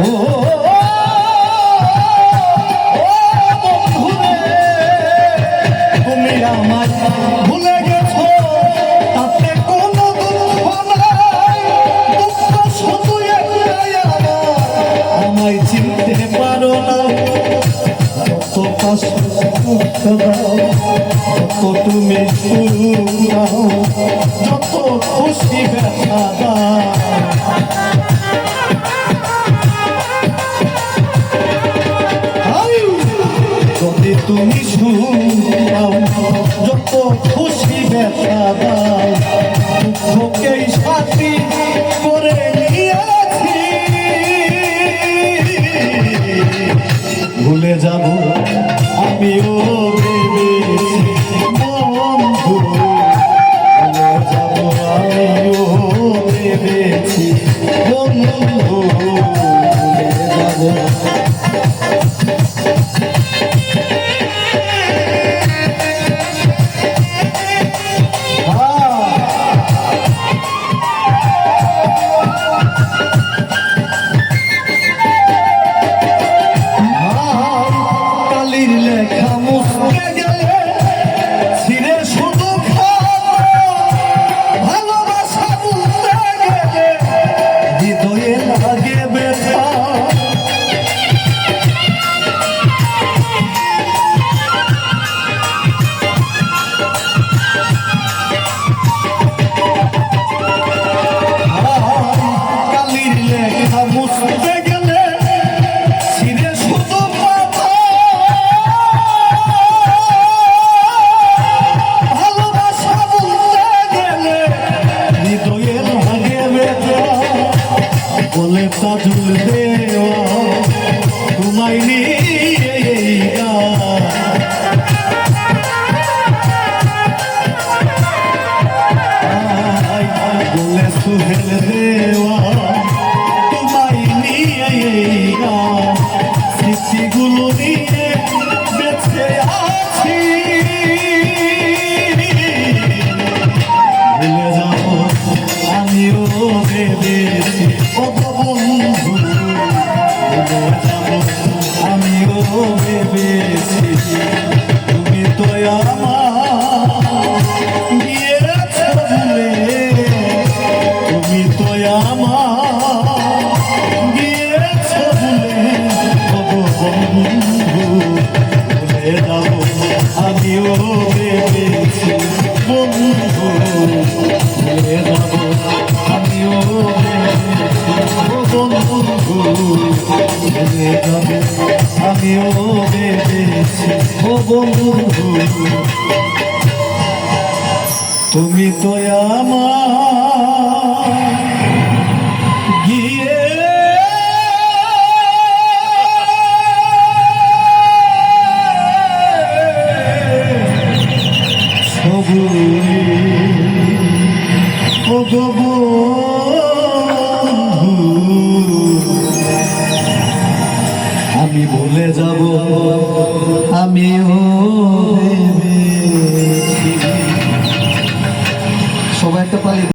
ও বন্ধুরে তুমি আমায় ভুলে গেছো, তাতে কোনো দুঃখ নাই, দুঃখ শুধু একটাই আমায় চিনতে পারো না। যত কষ্ট দাও, যত তুমি দাও, যত খুশি ব্যথা দাও, যদি তুমি শুনাও, যত খুশি ব্যথা দাও, দুঃখকেই সাথী করে নিয়েছি। ভুলে যাব আমিও ভেবেছি বন্ধু, ভুলে যাব আমিও ভেবেছি বন্ধু, ভুলে যাব। বলে তাজুল দেওয়া তোমায় নিয়ে বলে সুহেল দেওয়া তোমায় নিয়ে স্মৃতিগুলো নিয়ে বেঁচে আছি। ভুলে যাব আমিও ভেবেছি বন্ধু, ভুলে যাব আমিও ভেবেছি তুমি তো আমার গিয়েছ ভুলে, তুমি তো আমার গিয়েছ ভুলে বন্ধু, ভুলে যাব আমিও ভেবেছি বন্ধু, ভুলে যাব আমিও বন্ধু, ভুলে যাব আমিও ভেবেছি ও বন্ধু, তুমি তো আমার গিয়ে আমি ভুলে যাব আমিও ভেবেছি। সবাই একটা পালি।